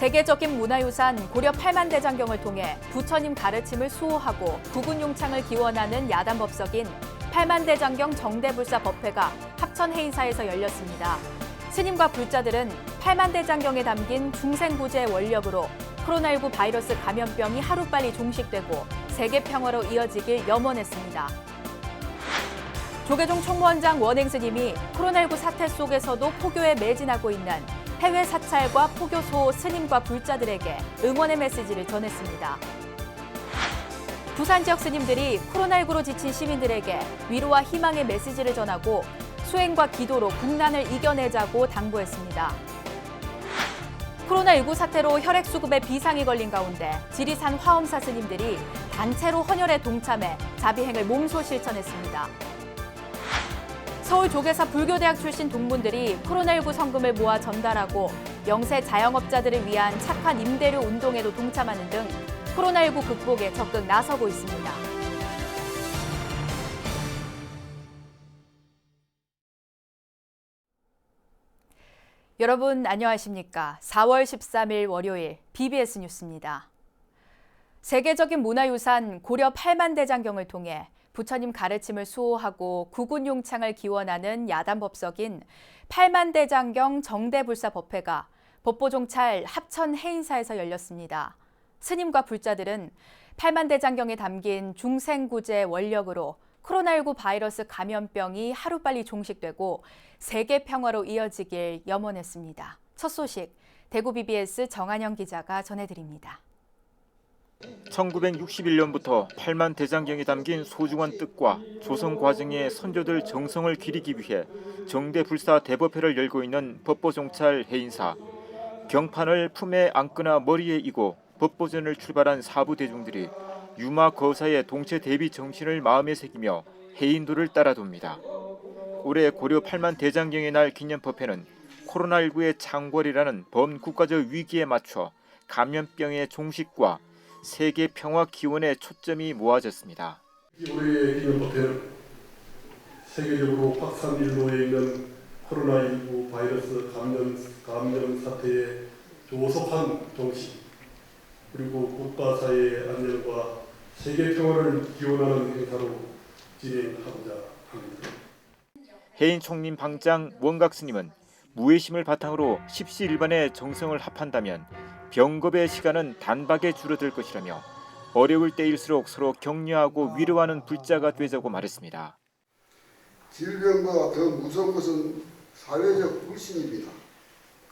세계적인 문화유산 고려 팔만대장경을 통해 부처님 가르침을 수호하고 국군용창을 기원하는 야단법석인 팔만대장경 정대불사 법회가 합천해인사에서 열렸습니다. 스님과 불자들은 팔만대장경에 담긴 중생구제의 원력으로 코로나19 바이러스 감염병이 하루빨리 종식되고 세계평화로 이어지길 염원했습니다. 조계종 총무원장 원행스님이 코로나19 사태 속에서도 포교에 매진하고 있는 해외 사찰과 포교 수호 스님과 불자들에게 응원의 메시지를 전했습니다. 부산 지역 스님들이 코로나19로 지친 시민들에게 위로와 희망의 메시지를 전하고 수행과 기도로 국난을 이겨내자고 당부했습니다. 코로나19 사태로 혈액수급에 비상이 걸린 가운데 지리산 화엄사 스님들이 단체로 헌혈에 동참해 자비행을 몸소 실천했습니다. 서울 조계사 불교대학 출신 동문들이 코로나19 성금을 모아 전달하고 영세 자영업자들을 위한 착한 임대료 운동에도 동참하는 등 코로나19 극복에 적극 나서고 있습니다. 여러분 안녕하십니까? 4월 13일 월요일 BBS 뉴스입니다. 세계적인 문화유산 고려 팔만대장경을 통해 부처님 가르침을 수호하고 국군용창을 기원하는 야단법석인 팔만대장경 정대불사 법회가 법보종찰 합천해인사에서 열렸습니다. 스님과 불자들은 팔만대장경에 담긴 중생구제의 원력으로 코로나19 바이러스 감염병이 하루빨리 종식되고 세계 평화로 이어지길 염원했습니다. 첫 소식, 대구 BBS 정한영 기자가 전해드립니다. 1961년부터 팔만대장경이 담긴 소중한 뜻과 조성 과정의 선조들 정성을 기리기 위해 정대불사 대법회를 열고 있는 법보종찰 해인사. 경판을 품에 안거나 머리에 이고 법보전을 출발한 사부 대중들이 유마 거사의 동체 대비 정신을 마음에 새기며 해인도를 따라돕니다. 올해 고려 팔만대장경의 날 기념법회는 코로나19의 창궐이라는 범국가적 위기에 맞춰 감염병의 종식과 세계 평화 기원에 초점이 모아졌습니다. 올해의 기념법회는 세계적으로 확산일로에 있는 코로나19 바이러스 감염 사태의 조속한 종식, 그리고 국가사회의 안전과 세계 평화를 기원하는 행사로 진행하고자 합니다. 해인 총림 방장 원각 스님은 무해심을 바탕으로 십시일반의 정성을 합한다면 병겁의 시간은 단박에 줄어들 것이라며 어려울 때일수록 서로 격려하고 위로하는 불자가 되자고 말했습니다. 질병보다 더 무서운 것은 사회적 불신입니다.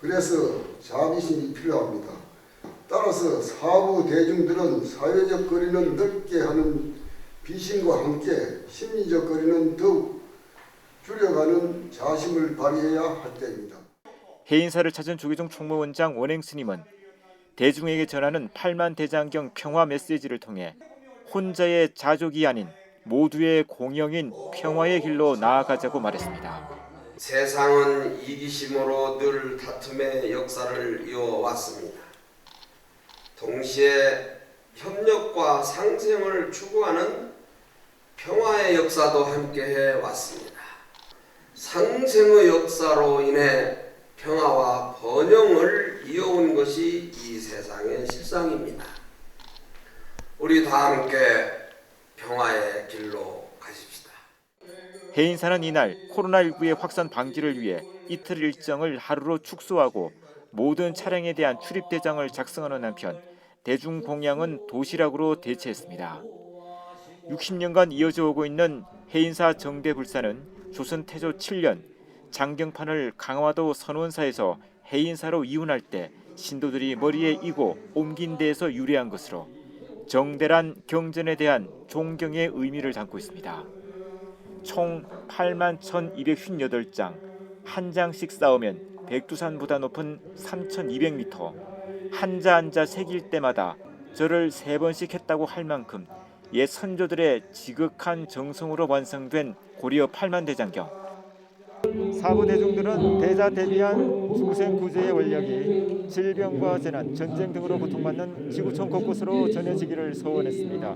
그래서 자비심이 필요합니다. 따라서 사부 대중들은 사회적 거리는 넓게 하는 비신과 함께 심리적 거리는 더욱 줄여가는 자심을 발휘해야 할 때입니다. 해인사를 찾은 조계종 총무원장 원행스님은 대중에게 전하는 팔만대장경 평화 메시지를 통해 혼자의 자족이 아닌 모두의 공영인 평화의 길로 나아가자고 말했습니다. 세상은 이기심으로 늘 다툼의 역사를 이어왔습니다. 동시에 협력과 상생을 추구하는 평화의 역사도 함께해 왔습니다. 상생의 역사로 인해 평화와 번영을 이어온 것이 이 세상의 실상입니다. 우리 다 함께 평화의 길로 가십시다. 해인사는 이날 코로나19의 확산 방지를 위해 이틀 일정을 하루로 축소하고 모든 차량에 대한 출입 대장을 작성하는 한편 대중 공양은 도시락으로 대체했습니다. 60년간 이어져 오고 있는 해인사 정대불사는 조선 태조 7년 장경판을 강화도 선원사에서 해인사로 이운할 때 신도들이 머리에 이고 옮긴 데에서 유래한 것으로 정대란 경전에 대한 존경의 의미를 담고 있습니다. 총 81,258장, 한 장씩 쌓으면 백두산보다 높은 3,200m, 한자 새길 때마다 절을 3번씩 했다고 할 만큼 옛 선조들의 지극한 정성으로 완성된 고려 팔만대장경. 사부 대중들은 대자대비한 중생구제의 원력이 질병과 재난, 전쟁 등으로 고통받는 지구촌 곳곳으로 전해지기를 소원했습니다.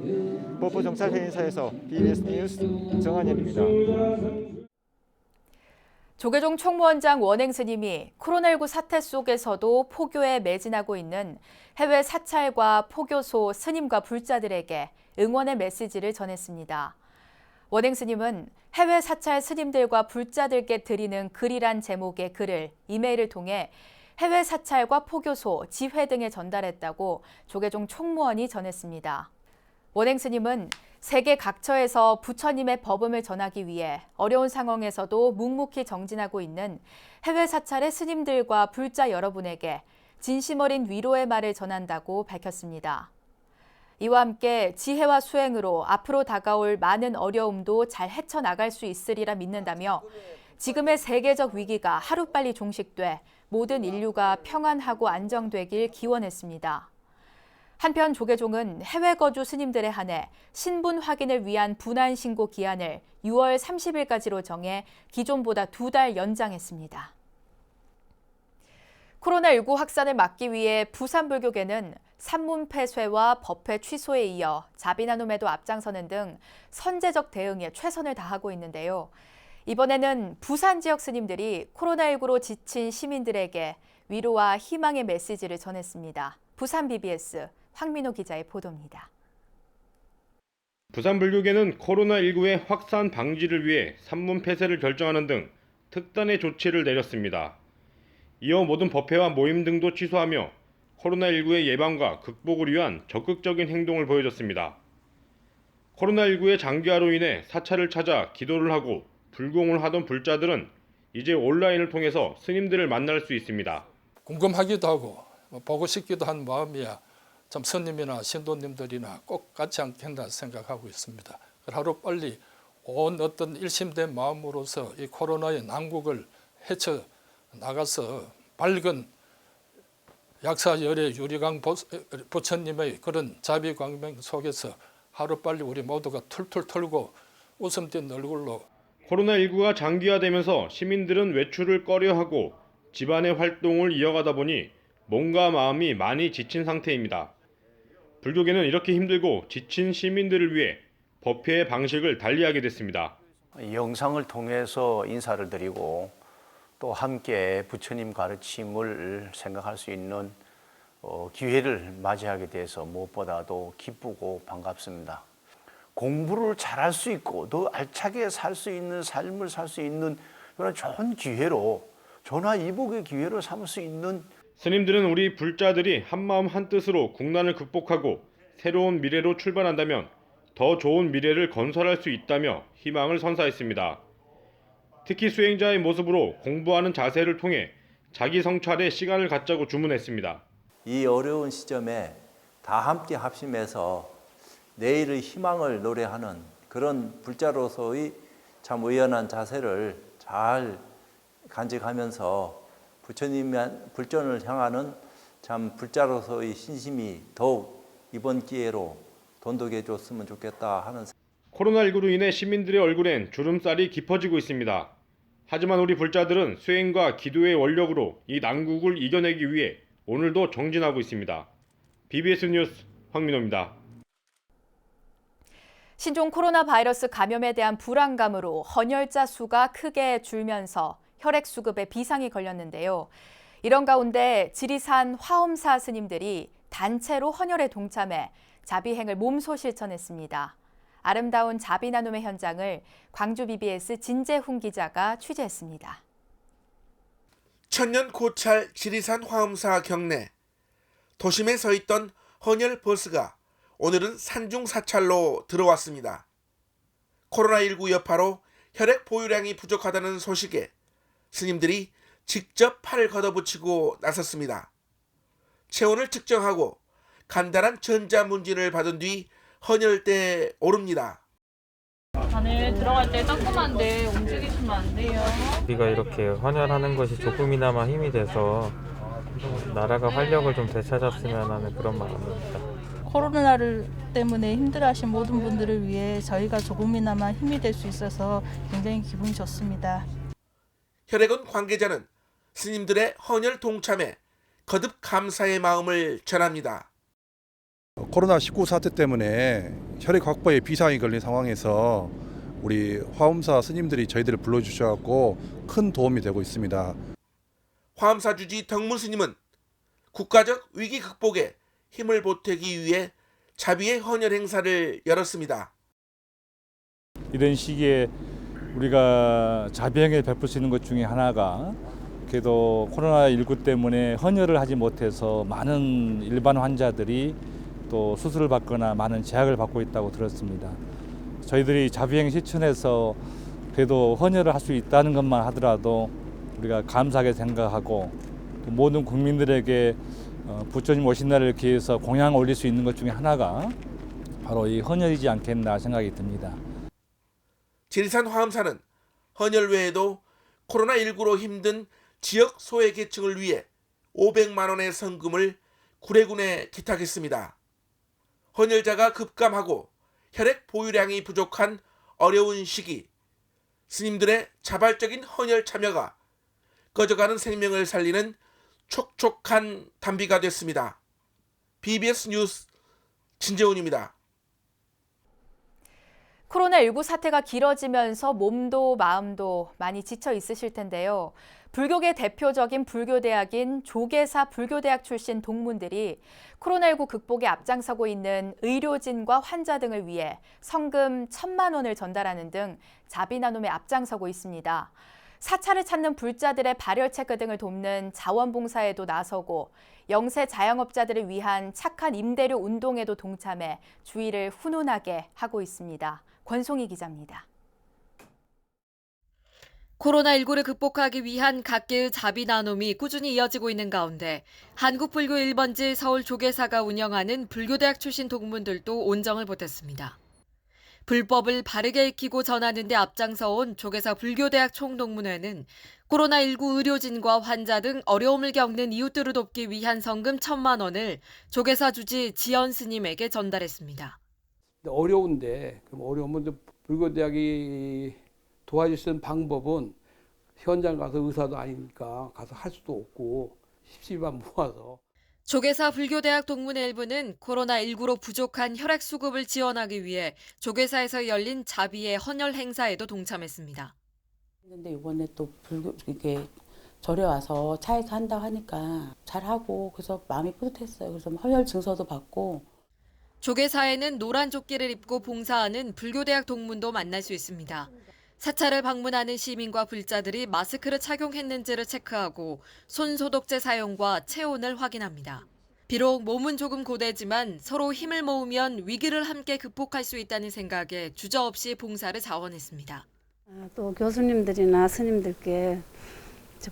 법보종찰 해인사에서 BBS 뉴스 정한현입니다. 조계종 총무원장 원행 스님이 코로나19 사태 속에서도 포교에 매진하고 있는 해외 사찰과 포교소 스님과 불자들에게 응원의 메시지를 전했습니다. 원행 스님은 해외 사찰 스님들과 불자들께 드리는 글이란 제목의 글을 이메일을 통해 해외 사찰과 포교소, 지회 등에 전달했다고 조계종 총무원이 전했습니다. 원행 스님은 세계 각처에서 부처님의 법음을 전하기 위해 어려운 상황에서도 묵묵히 정진하고 있는 해외 사찰의 스님들과 불자 여러분에게 진심 어린 위로의 말을 전한다고 밝혔습니다. 이와 함께 지혜와 수행으로 앞으로 다가올 많은 어려움도 잘 헤쳐나갈 수 있으리라 믿는다며 지금의 세계적 위기가 하루빨리 종식돼 모든 인류가 평안하고 안정되길 기원했습니다. 한편 조계종은 해외 거주 스님들에 한해 신분 확인을 위한 분한 신고 기한을 6월 30일까지로 정해 기존보다 2달 연장했습니다. 코로나19 확산을 막기 위해 부산불교계는 산문 폐쇄와 법회 취소에 이어 자비나눔에도 앞장서는 등 선제적 대응에 최선을 다하고 있는데요. 이번에는 부산 지역 스님들이 코로나19로 지친 시민들에게 위로와 희망의 메시지를 전했습니다. 부산 BBS 황민호 기자의 보도입니다. 부산불교계는 코로나19의 확산 방지를 위해 산문 폐쇄를 결정하는 등 특단의 조치를 내렸습니다. 이어 모든 법회와 모임 등도 취소하며 코로나19의 예방과 극복을 위한 적극적인 행동을 보여줬습니다. 코로나19의 장기화로 인해 사찰을 찾아 기도를 하고 불공을 하던 불자들은 이제 온라인을 통해서 스님들을 만날 수 있습니다. 궁금하기도 하고 보고 싶기도 한 마음이야 참 스님이나 신도님들이나 꼭 같지 않겠나 생각하고 있습니다. 하루빨리 온 어떤 일심된 마음으로서 이 코로나의 난국을 헤쳐나가서 밝은 약사열의 유리강 부처님의 그런 자비광명 속에서 하루빨리 우리 모두가 툴툴 털고 웃음 띤 얼굴로 코로나19가 장기화되면서 시민들은 외출을 꺼려하고 집안의 활동을 이어가다 보니 몸과 마음이 많이 지친 상태입니다. 불교계는 이렇게 힘들고 지친 시민들을 위해 법회의 방식을 달리하게 됐습니다. 영상을 통해서 인사를 드리고 또 함께 부처님 가르침을 생각할 수 있는 기회를 맞이하게 돼서 무엇보다도 기쁘고 반갑습니다. 공부를 잘할 수 있고 더 알차게 살 수 있는 삶을 살 수 있는 그런 좋은 기회로 전화위복의 기회로 삼을 수 있는 스님들은 우리 불자들이 한마음 한뜻으로 국난을 극복하고 새로운 미래로 출발한다면 더 좋은 미래를 건설할 수 있다며 희망을 선사했습니다. 특히 수행자의 모습으로 공부하는 자세를 통해 자기 성찰에 시간을 갖자고 주문했습니다. 이 어려운 시점에 다 함께 합심해서 내일의 희망을 노래하는 그런 불자로서의 참 의연한 자세를 잘 간직하면서 불전을 향하는 참 불자로서의 신심이 더욱 이번 기회로 돈독해 줬으면 좋겠다 하는. 코로나19로 인해 시민들의 얼굴엔 주름살이 깊어지고 있습니다. 하지만 우리 불자들은 수행과 기도의 원력으로 이 난국을 이겨내기 위해 오늘도 정진하고 있습니다. BBS 뉴스 황민호입니다. 신종 코로나 바이러스 감염에 대한 불안감으로 헌혈자 수가 크게 줄면서 혈액 수급에 비상이 걸렸는데요. 이런 가운데 지리산 화엄사 스님들이 단체로 헌혈에 동참해 자비행을 몸소 실천했습니다. 아름다운 자비 나눔의 현장을 광주 BBS 진재훈 기자가 취재했습니다. 천년 고찰 지리산 화엄사 경내 도심에 서 있던 헌혈 버스가 오늘은 산중 사찰로 들어왔습니다. 코로나19 여파로 혈액 보유량이 부족하다는 소식에 스님들이 직접 팔을 걷어붙이고 나섰습니다. 체온을 측정하고 간단한 전자문진을 받은 뒤 헌혈대에 오릅니다. 안에 들어갈 때 따끔한데 움직이시면 안 돼요. 우리가 이렇게 헌혈하는 것이 조금이나마 힘이 돼서 나라가 활력을 좀 되찾았으면 하는 그런 마음입니다. 코로나를 때문에 힘들어하신 모든 분들을 위해 저희가 조금이나마 힘이 될 수 있어서 굉장히 기분이 좋습니다. 혈액원 관계자는 스님들의 헌혈 동참에 거듭 감사의 마음을 전합니다. 코로나19 사태 때문에 혈액 확보에 비상이 걸린 상황에서 우리 화엄사 스님들이 저희들을 불러주셔서 큰 도움이 되고 있습니다. 화엄사 주지 덕문 스님은 국가적 위기 극복에 힘을 보태기 위해 자비의 헌혈 행사를 열었습니다. 이런 시기에 우리가 자비행을 베풀 수 있는 것 중에 하나가 그래도 코로나19 때문에 헌혈을 하지 못해서 많은 일반 환자들이 또 수술을 받거나 많은 제약을 받고 있다고 들었습니다. 저희들이 자비행 실천해서 그래도 헌혈을 할 수 있다는 것만 하더라도 우리가 감사하게 생각하고 또 모든 국민들에게 부처님 오신 날을 기해서 공양을 올릴 수 있는 것 중에 하나가 바로 이 헌혈이지 않겠나 생각이 듭니다. 지리산 화엄사는 헌혈 외에도 코로나19로 힘든 지역 소외계층을 위해 500만 원의 성금을 구례군에 기탁했습니다. 헌혈자가 급감하고 혈액 보유량이 부족한 어려운 시기, 스님들의 자발적인 헌혈 참여가 꺼져가는 생명을 살리는 촉촉한 단비가 됐습니다. BBS 뉴스 진재훈입니다. 코로나19 사태가 길어지면서 몸도 마음도 많이 지쳐 있으실 텐데요. 불교계 대표적인 불교대학인 조계사 불교대학 출신 동문들이 코로나19 극복에 앞장서고 있는 의료진과 환자 등을 위해 성금 1,000만 원을 전달하는 등 자비 나눔에 앞장서고 있습니다. 사찰을 찾는 불자들의 발열 체크 등을 돕는 자원봉사에도 나서고 영세 자영업자들을 위한 착한 임대료 운동에도 동참해 주의를 훈훈하게 하고 있습니다. 권송희 기자입니다. 코로나19를 극복하기 위한 각계의 자비 나눔이 꾸준히 이어지고 있는 가운데 한국불교 1번지 서울 조계사가 운영하는 불교대학 출신 동문들도 온정을 보탰습니다. 불법을 바르게 익히고 전하는 데 앞장서온 조계사 불교대학 총동문회는 코로나19 의료진과 환자 등 어려움을 겪는 이웃들을 돕기 위한 성금 1,000만 원을 조계사 주지 지연 스님에게 전달했습니다. 어려운데 어려우면 불교대학이 도와줄 수 있는 방법은 현장 가서 의사도 아니니까 가서 할 수도 없고 십시만 모아서. 조계사 불교대학 동문회 일부는 코로나19로 부족한 혈액 수급을 지원하기 위해 조계사에서 열린 자비의 헌혈 행사에도 동참했습니다. 근데 이번에 또 이렇게 절에 와서 차에서 한다고 하니까 잘하고 그래서 마음이 뿌듯했어요. 그래서 헌혈 증서도 받고. 조계사에는 노란 조끼를 입고 봉사하는 불교대학 동문도 만날 수 있습니다. 사찰을 방문하는 시민과 불자들이 마스크를 착용했는지를 체크하고 손 소독제 사용과 체온을 확인합니다. 비록 몸은 조금 고되지만 서로 힘을 모으면 위기를 함께 극복할 수 있다는 생각에 주저없이 봉사를 자원했습니다. 또 교수님들이나 스님들께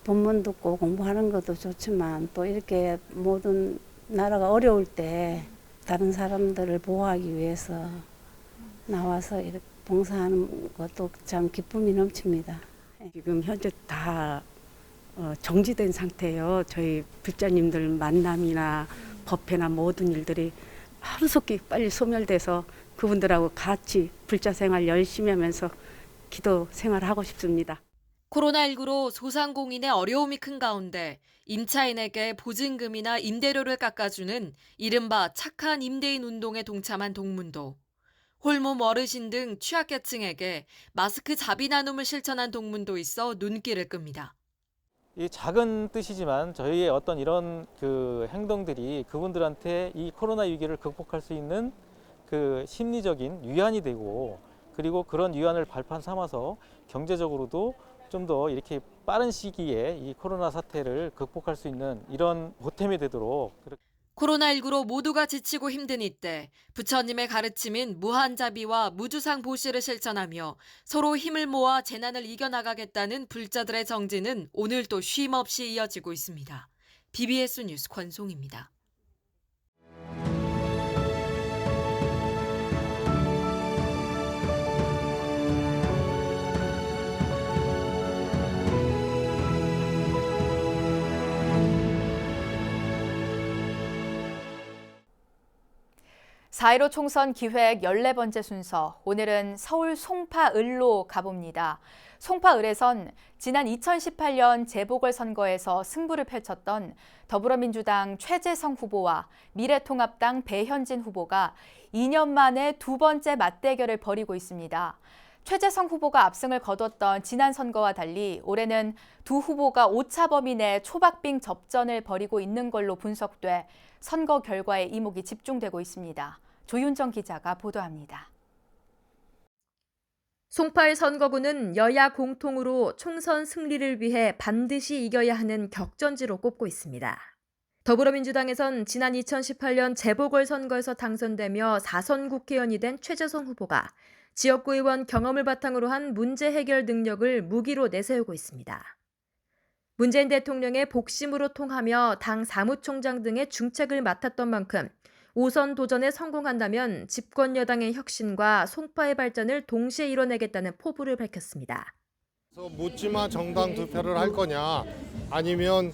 법문 듣고 공부하는 것도 좋지만 또 이렇게 모든 나라가 어려울 때 다른 사람들을 보호하기 위해서 나와서 이렇게 봉사하는 것도 참 기쁨이 넘칩니다. 지금 현재 다 정지된 상태예요. 저희 불자님들 만남이나 법회나 모든 일들이 하루속히 빨리 소멸돼서 그분들하고 같이 불자 생활 열심히 하면서 기도 생활을 하고 싶습니다. 코로나19로 소상공인의 어려움이 큰 가운데 임차인에게 보증금이나 임대료를 깎아주는 이른바 착한 임대인 운동에 동참한 동문도, 홀몸 어르신 등 취약계층에게 마스크 자비 나눔을 실천한 동문도 있어 눈길을 끕니다. 이 작은 뜻이지만 저희의 어떤 이런 행동들이 그분들한테 이 코로나 위기를 극복할 수 있는 심리적인 위안이 되고, 그리고 그런 위안을 발판 삼아서 경제적으로도 좀 더 이렇게 빠른 시기에 이 코로나 사태를 극복할 수 있는 이런 보탬이 되도록. 코로나19로 모두가 지치고 힘든 이때 부처님의 가르침인 무한자비와 무주상 보시를 실천하며 서로 힘을 모아 재난을 이겨나가겠다는 불자들의 정진은 오늘도 쉼 없이 이어지고 있습니다. BBS 뉴스 권송입니다. 사.15 총선 기획 14번째 순서, 오늘은 서울 송파을로 가봅니다. 송파을에선 지난 2018년 재보궐선거에서 승부를 펼쳤던 더불어민주당 최재성 후보와 미래통합당 배현진 후보가 2년 만에 두 번째 맞대결을 벌이고 있습니다. 최재성 후보가 압승을 거뒀던 지난 선거와 달리 올해는 두 후보가 오차 범위 내 초박빙 접전을 벌이고 있는 걸로 분석돼 선거 결과에 이목이 집중되고 있습니다. 조윤정 기자가 보도합니다. 송파의 선거구는 여야 공통으로 총선 승리를 위해 반드시 이겨야 하는 격전지로 꼽고 있습니다. 더불어민주당에선 지난 2018년 재보궐선거에서 당선되며 4선 국회의원이 된 최재성 후보가 지역구 의원 경험을 바탕으로 한 문제 해결 능력을 무기로 내세우고 있습니다. 문재인 대통령의 복심으로 통하며 당 사무총장 등의 중책을 맡았던 만큼 5선 도전에 성공한다면 집권 여당의 혁신과 송파의 발전을 동시에 이뤄내겠다는 포부를 밝혔습니다. 묻지마 정당 투표를 할 거냐 아니면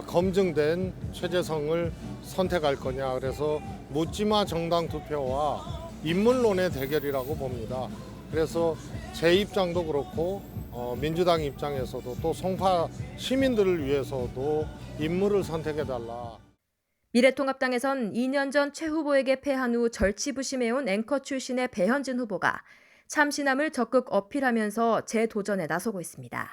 검증된 최재성을 선택할 거냐, 그래서 묻지마 정당 투표와 인물론의 대결이라고 봅니다. 그래서 제 입장도 그렇고 민주당 입장에서도 또 송파 시민들을 위해서도 인물을 선택해달라. 미래통합당에선 2년 전 최 후보에게 패한 후 절치부심해온 앵커 출신의 배현진 후보가 참신함을 적극 어필하면서 재도전에 나서고 있습니다.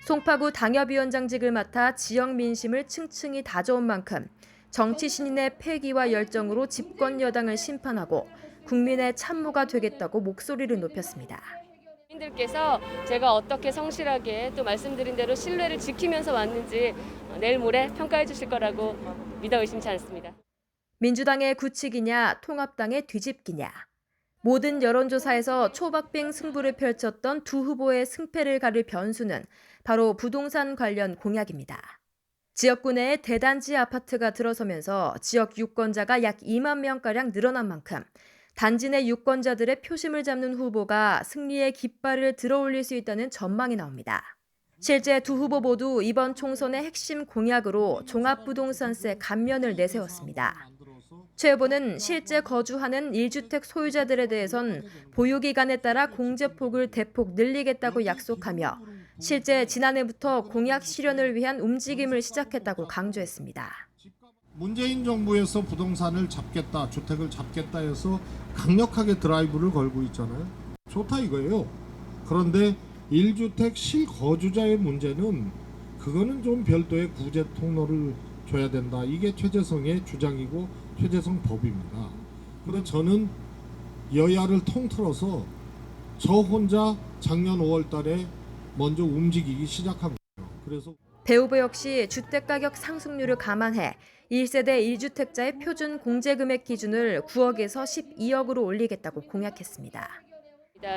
송파구 당협위원장직을 맡아 지역 민심을 층층이 다져온 만큼 정치 신인의 패기와 열정으로 집권 여당을 심판하고 국민의 참모가 되겠다고 목소리를 높였습니다. 국민들께서 제가 어떻게 성실하게 또 말씀드린 대로 신뢰를 지키면서 왔는지 내일 모레 평가해 주실 거라고 믿어 의심치 않습니다. 민주당의 굳히기냐, 통합당의 뒤집기냐. 모든 여론조사에서 초박빙 승부를 펼쳤던 두 후보의 승패를 가릴 변수는 바로 부동산 관련 공약입니다. 지역구 내에 대단지 아파트가 들어서면서 지역 유권자가 약 2만 명가량 늘어난 만큼 단지 내 유권자들의 표심을 잡는 후보가 승리의 깃발을 들어올릴 수 있다는 전망이 나옵니다. 실제 두 후보 모두 이번 총선의 핵심 공약으로 종합부동산세 감면을 내세웠습니다. 최 후보는 실제 거주하는 1주택 소유자들에 대해선 보유기간에 따라 공제폭을 대폭 늘리겠다고 약속하며 실제 지난해부터 공약 실현을 위한 움직임을 시작했다고 강조했습니다. 문재인 정부에서 부동산을 잡겠다, 주택을 잡겠다 해서 강력하게 드라이브를 걸고 있잖아요. 좋다 이거예요. 그런데 1주택 실거주자의 문제는 그거는 좀 별도의 구제 통로를 줘야 된다. 이게 최재성의 주장이고 최재성 법입니다. 그런데 저는 여야를 통틀어서 저 혼자 작년 5월 달에 먼저 움직이기 시작한 거예요. 그래서 배 후보 역시 주택가격 상승률을 감안해 1세대 1주택자의 표준 공제금액 기준을 9억에서 12억으로 올리겠다고 공약했습니다.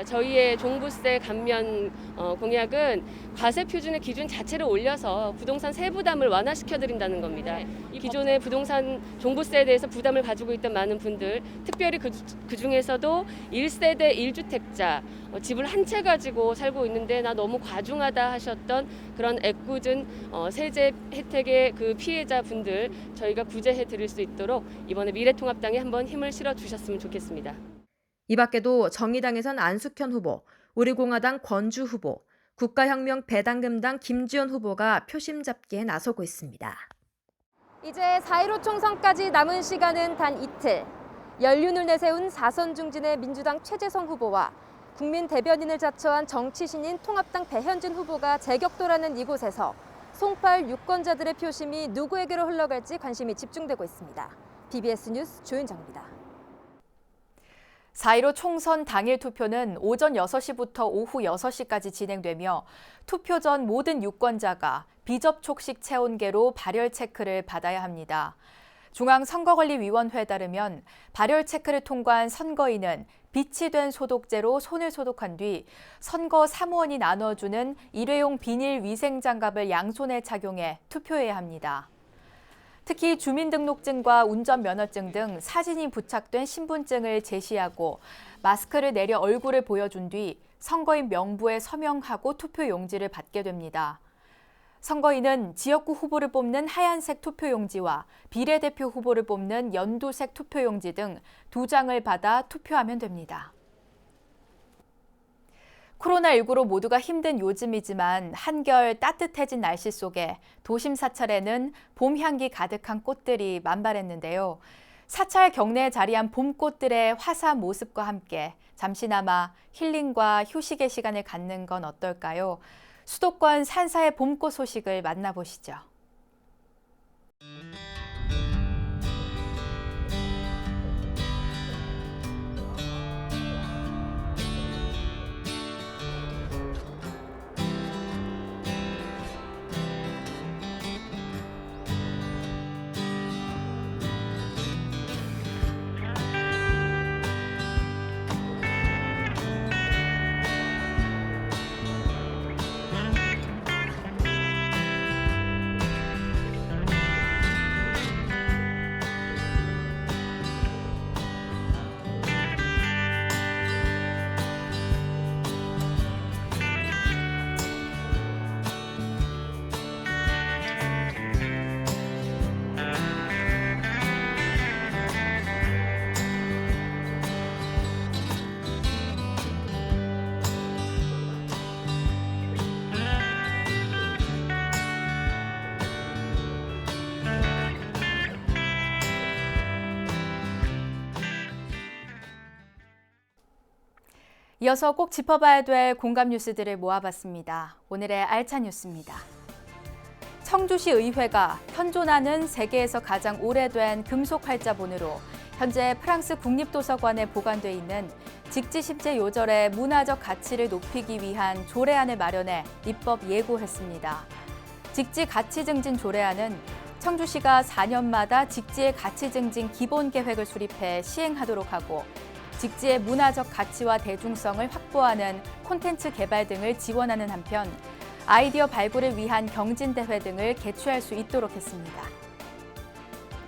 저희의 종부세 감면 공약은 과세 표준의 기준 자체를 올려서 부동산 세부담을 완화시켜드린다는 겁니다. 기존의 부동산 종부세에 대해서 부담을 가지고 있던 많은 분들, 특별히 그 중에서도 1세대 1주택자, 집을 한 채 가지고 살고 있는데 나 너무 과중하다 하셨던 그런 애꿎은 세제 혜택의 그 피해자분들 저희가 구제해 드릴 수 있도록 이번에 미래통합당에 한번 힘을 실어 주셨으면 좋겠습니다. 이 밖에도 정의당에선 안숙현 후보, 우리공화당 권주 후보, 국가혁명 배당금당 김주현 후보가 표심 잡기에 나서고 있습니다. 이제 4.15 총선까지 남은 시간은 단 이틀. 연륜을 내세운 4선 중진의 민주당 최재성 후보와 국민 대변인을 자처한 정치 신인 통합당 배현진 후보가 재격돌하는 이곳에서 송파을 유권자들의 표심이 누구에게로 흘러갈지 관심이 집중되고 있습니다. BBS 뉴스 조윤정입니다. 4.15 총선 당일 투표는 오전 6시부터 오후 6시까지 진행되며 투표 전 모든 유권자가 비접촉식 체온계로 발열 체크를 받아야 합니다. 중앙선거관리위원회에 따르면 발열 체크를 통과한 선거인은 빛이 된 소독제로 손을 소독한 뒤 선거 사무원이 나눠주는 일회용 비닐 위생장갑을 양손에 착용해 투표해야 합니다. 특히 주민등록증과 운전면허증 등 사진이 부착된 신분증을 제시하고 마스크를 내려 얼굴을 보여준 뒤 선거인 명부에 서명하고 투표용지를 받게 됩니다. 선거인은 지역구 후보를 뽑는 하얀색 투표용지와 비례대표 후보를 뽑는 연두색 투표용지 등 2장을 받아 투표하면 됩니다. 코로나19로 모두가 힘든 요즘이지만 한결 따뜻해진 날씨 속에 도심 사찰에는 봄 향기 가득한 꽃들이 만발했는데요. 사찰 경내에 자리한 봄꽃들의 화사한 모습과 함께 잠시나마 힐링과 휴식의 시간을 갖는 건 어떨까요? 수도권 산사의 봄꽃 소식을 만나보시죠. 이어서 꼭 짚어봐야 될 공감 뉴스들을 모아봤습니다. 오늘의 알찬 뉴스입니다. 청주시 의회가 현존하는 세계에서 가장 오래된 금속 활자본으로 현재 프랑스 국립도서관에 보관돼 있는 직지십제 요절의 문화적 가치를 높이기 위한 조례안을 마련해 입법 예고했습니다. 직지 가치 증진 조례안은 청주시가 4년마다 직지의 가치 증진 기본 계획을 수립해 시행하도록 하고 직지의 문화적 가치와 대중성을 확보하는 콘텐츠 개발 등을 지원하는 한편 아이디어 발굴을 위한 경진대회 등을 개최할 수 있도록 했습니다.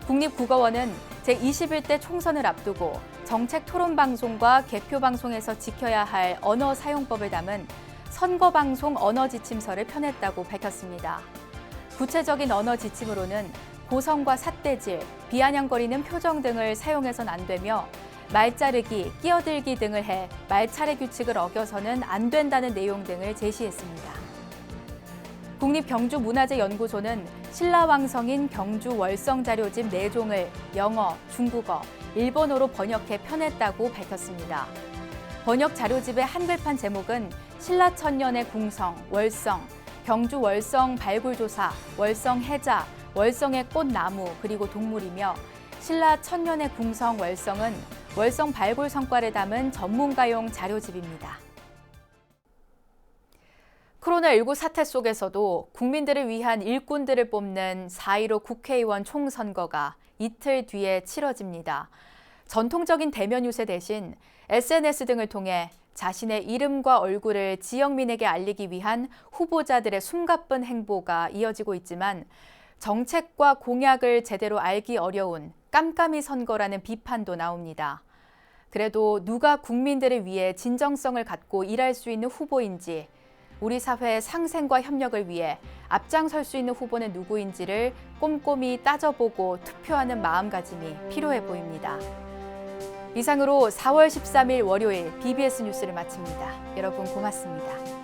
국립국어원은 제21대 총선을 앞두고 정책 토론 방송과 개표 방송에서 지켜야 할 언어 사용법을 담은 선거방송 언어 지침서를 펴냈다고 밝혔습니다. 구체적인 언어 지침으로는 고성과 삿대질, 비아냥거리는 표정 등을 사용해서는 안 되며 말 자르기, 끼어들기 등을 해 말차례 규칙을 어겨서는 안 된다는 내용 등을 제시했습니다. 국립경주문화재연구소는 신라왕성인 경주 월성자료집 4종을 영어, 중국어, 일본어로 번역해 펴냈다고 밝혔습니다. 번역 자료집의 한글판 제목은 신라천년의 궁성, 월성, 경주 월성 발굴조사, 월성 해자, 월성의 꽃나무, 그리고 동물이며 신라 천년의 궁성 월성은 월성 발굴 성과를 담은 전문가용 자료집입니다. 코로나19 사태 속에서도 국민들을 위한 일꾼들을 뽑는 4.15 국회의원 총선거가 이틀 뒤에 치러집니다. 전통적인 대면 유세 대신 SNS 등을 통해 자신의 이름과 얼굴을 지역민에게 알리기 위한 후보자들의 숨가쁜 행보가 이어지고 있지만 정책과 공약을 제대로 알기 어려운 깜깜이 선거라는 비판도 나옵니다. 그래도 누가 국민들을 위해 진정성을 갖고 일할 수 있는 후보인지, 우리 사회의 상생과 협력을 위해 앞장설 수 있는 후보는 누구인지를 꼼꼼히 따져보고 투표하는 마음가짐이 필요해 보입니다. 이상으로 4월 13일 월요일 BBS 뉴스를 마칩니다. 여러분 고맙습니다.